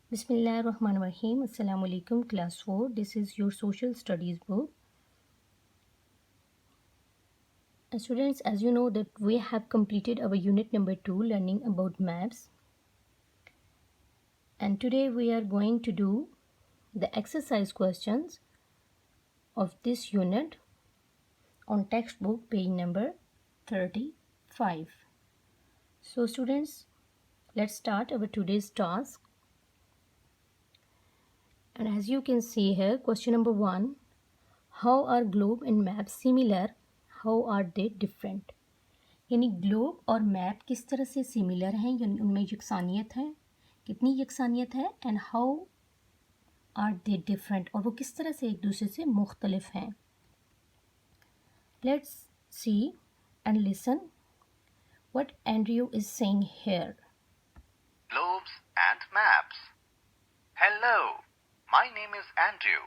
Bismillahirrahmanirrahim. Assalamu alaikum, class 4. This is your social studies book. Students, as you know that we have completed our unit number 2 learning about maps. And today we are going to do the exercise questions of this unit on textbook page number 35. So students, let's start our today's task. And as you can see here, question number 1. How are globe and maps similar? How are they different? यानी globe और map किस तरह से similar हैं, यानी उनमें यकसानियत है, कितनी यकसानियत है, and how are they different, और वो किस तरह से एक दूसरे से मुख्तलिफ हैं. Let's see and listen what Andrew is saying here. Globes and maps. Hello, my name is Andrew,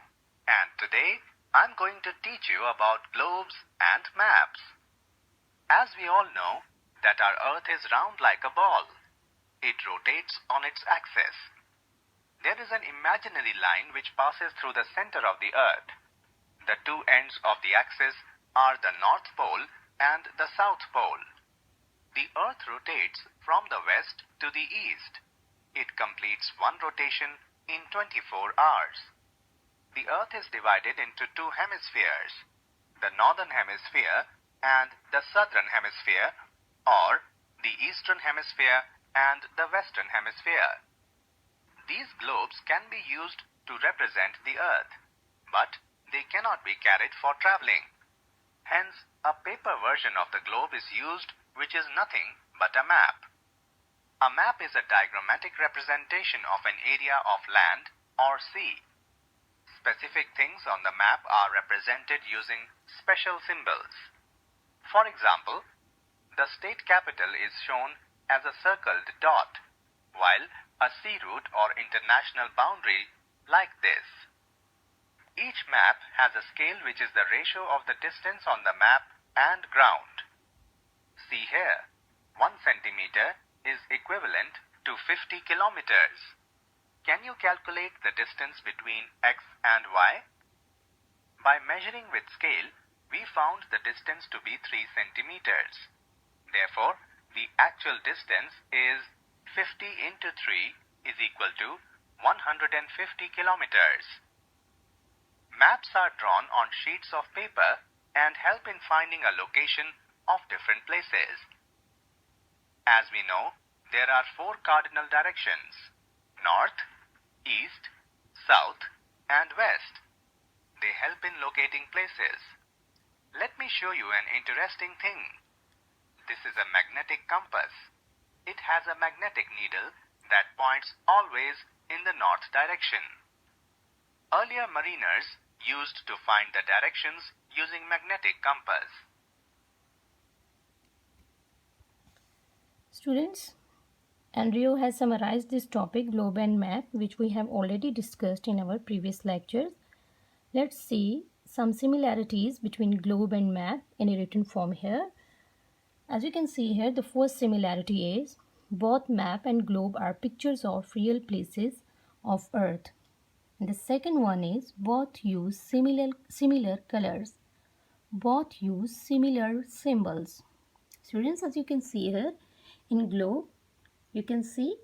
and today I'm going to teach you about globes and maps. As we all know that our Earth is round like a ball. It rotates on its axis. There is an imaginary line which passes through the center of the Earth. The two ends of the axis are the North Pole and the South Pole. The Earth rotates from the west to the east. It completes one rotation in 24 hours. The Earth is divided into two hemispheres, the Northern Hemisphere and the Southern Hemisphere, or the Eastern Hemisphere and the Western Hemisphere. These globes can be used to represent the Earth, but they cannot be carried for traveling. Hence, a paper version of the globe is used, which is nothing but a map. A map is a diagrammatic representation of an area of land or sea. Specific things on the map are represented using special symbols. For example, the state capital is shown as a circled dot, while a sea route or international boundary like this. Each map has a scale which is the ratio of the distance on the map and ground. See here, 1 centimeter is equivalent to 50 kilometers. Can you calculate the distance between X and Y? By measuring with scale, we found the distance to be 3 centimeters. Therefore, the actual distance is 50 into 3 is equal to 150 kilometers. Maps are drawn on sheets of paper and help in finding a location of different places. As we know, there are 4 cardinal directions: north, east, south, and west. They help in locating places. Let me show you an interesting thing. This is a magnetic compass. It has a magnetic needle that points always in the north direction. Earlier mariners used to find the directions using magnetic compass. Students, Andrew has summarized this topic, globe and map, which we have already discussed in our previous lectures. Let's see some similarities between globe and map in a written form here. As you can see here, the first similarity is both map and globe are pictures of real places of Earth. And the second one is both use similar colors. Both use similar symbols. Students, as you can see here, in globe, you can see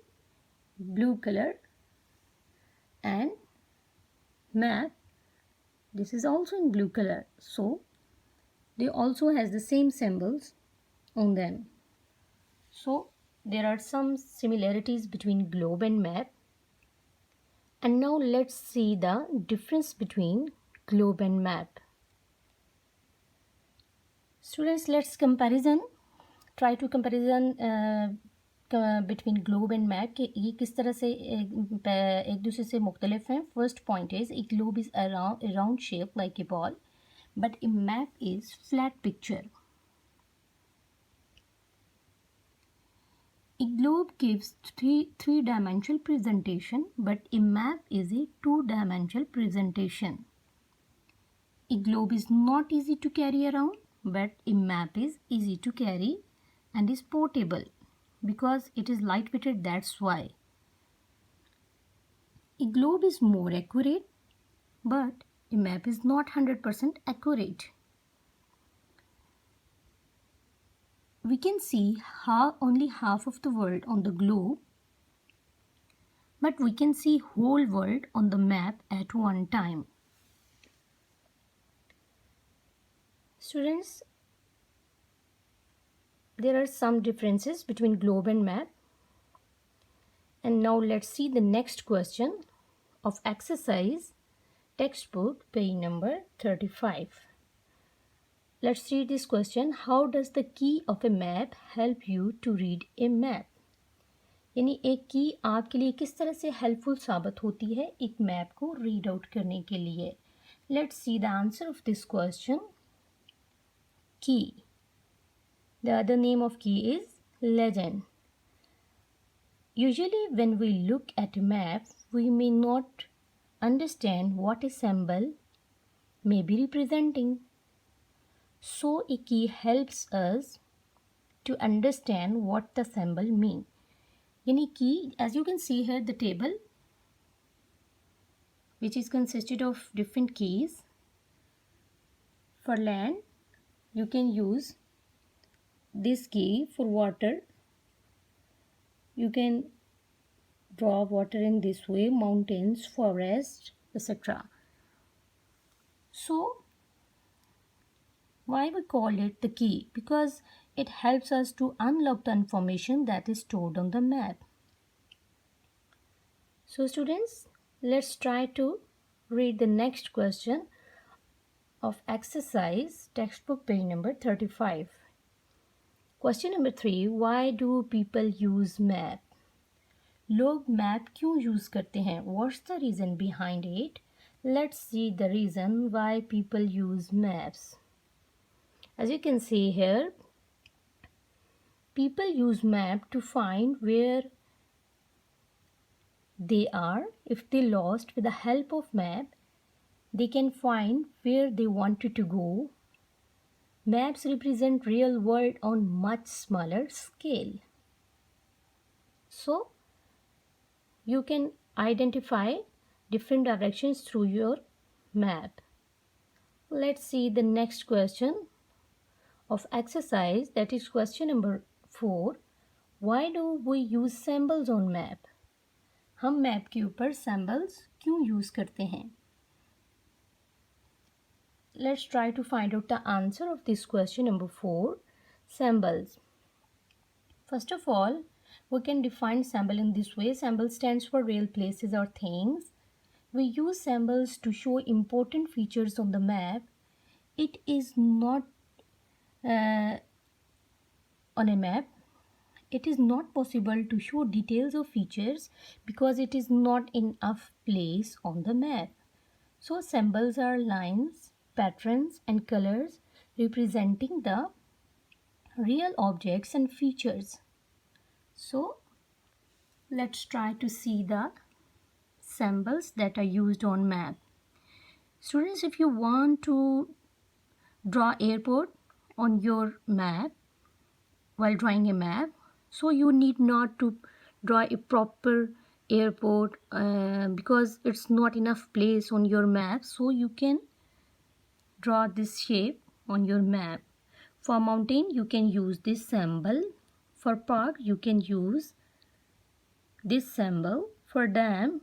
blue color, and map, this is also in blue color. So, they also has the same symbols on them. So, there are some similarities between globe and map. And now let's see the difference between globe and map. Students, let's try to comparison between globe and map कि ये किस तरह से एक दूसरे से मुख्तलिफ हैं. First point is a globe is round shape like a ball, but A map is flat picture. A globe gives three-dimensional presentation, but a map is a two-dimensional presentation. A globe is not easy to carry around, but a map is easy to carry and is portable because it is lightweighted, that's why. A globe is more accurate, but a map is not 100% accurate. We can see only half of the world on the globe, but we can see whole world on the map at one time. Students, there are some differences between globe and map. And now let's see the next question of exercise textbook page number 35. Let's read this question. How does the key of a map help you to read a map? यानी एक की आपके लिए किस तरह से helpful साबित होती है एक मैप को रीड आउट करने के लिए. Let's see the answer of this question. की. द अदर नेम ऑफ की is legend. Usually when we look at a map, we may not understand what a symbol may be representing. So a key helps us to understand what the symbol mean. Yani key, as you can see here, the table, which is consisted of different keys. For land, you can use this key. For water, you can draw water in this way, mountains, forest, etc. So why we call it the key? Because it helps us to unlock the information that is stored on the map. So students, let's try to read the next question of exercise textbook page number 35. Question number 3. Why do people use map? लोग map क्यों use करते हैं? What's the reason behind it? Let's see the reason why people use maps. As you can see here, people use map to find where they are. If they lost, with the help of map, they can find where they wanted to go. Maps represent real world on much smaller scale. So you can identify different directions through your map. Let's see the next question of exercise, that is question number 4. Why do we use symbols on map? हम map के ऊपर symbols क्यों use करते हैं? Let's try to find out the answer of this question number 4. Symbols. First of all, we can define symbol in this way. Symbol stands for real places or things. We use symbols to show important features on the map. It is not on a map. It is not possible to show details of features because it is not enough place on the map. So symbols are lines, patterns and colors representing the real objects and features. So let's try to see the symbols that are used on map. Students, if you want to draw airport on your map while drawing a map, so you need not to draw a proper airport because it's not enough place on your map. So you can draw this shape on your map. For mountain, you can use this symbol. For park, you can use this symbol. For dam,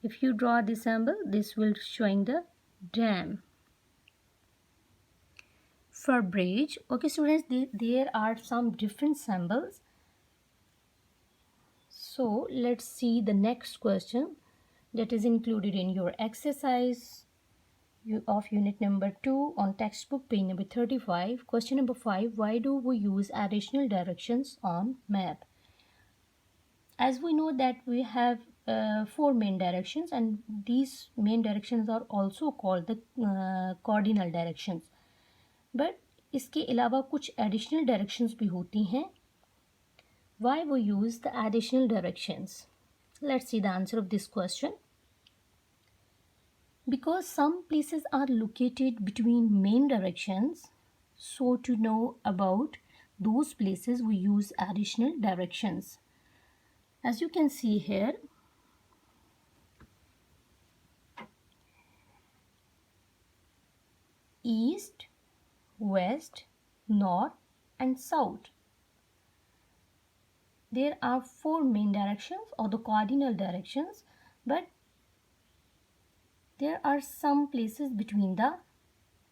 if you draw this symbol, this will showing the dam. For bridge, okay students, there are some different symbols. So let's see the next question that is included in your exercise of unit number 2 on textbook page number 35. Question number 5. Why do we use additional directions on map? As we know that we have 4 main directions, and these main directions are also called the cardinal directions. But इसके अलावा कुछ additional directions भी होती हैं. Why we use the additional directions? Let's see the answer of this question. Because some places are located between main directions, so to know about those places we use additional directions. As you can see here, east, west, north and south. There are four main directions or the cardinal directions, but there are some places between the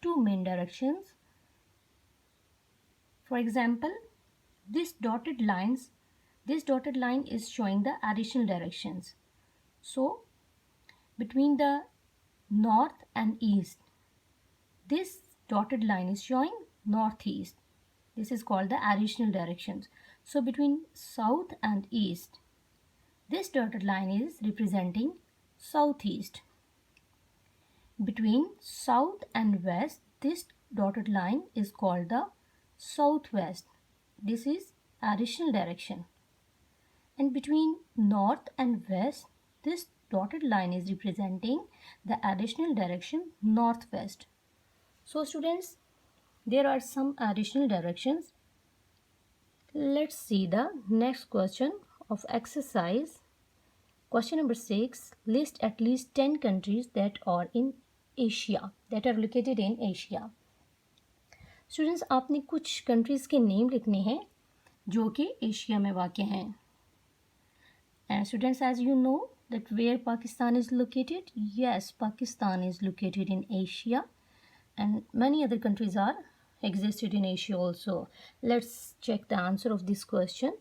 two main directions. For example, this dotted line is showing the additional directions. So between the north and east, this dotted line is showing northeast. This is called the additional directions. So between south and east, this dotted line is representing southeast. Between south and west, this dotted line is called the southwest. This is additional direction. And between north and west, this dotted line is representing the additional direction northwest. So students, there are some additional directions. Let's see the next question of exercise. Question number 6. List at least 10 countries that are in Asia, that are located in Asia. Students, आपने कुछ countries के name लिखने हैं जो कि Asia में वाक़ हैं. And students, as you know that where Pakistan is located, yes, Pakistan is located in Asia, and many other countries are existed in Asia also. Let's check the answer of this question.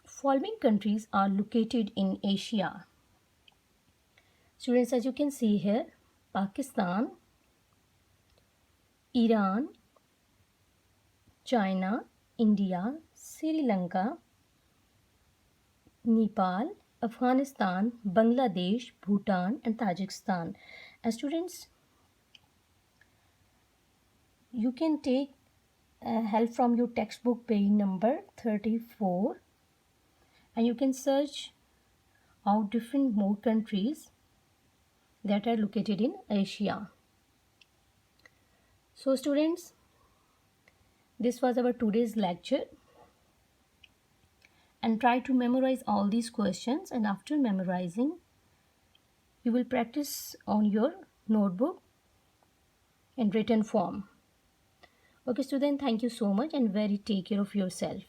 Following countries are located in Asia. Students, as you can see here, Pakistan, Iran, China, India, Sri Lanka, Nepal, Afghanistan, Bangladesh, Bhutan and Tajikistan. And students, you can take help from your textbook page number 34 and you can search out different more countries that are located in Asia. So students, this was our today's lecture, and try to memorize all these questions, and after memorizing you will practice on your notebook in written form. Okay student, thank you so much and very take care of yourself.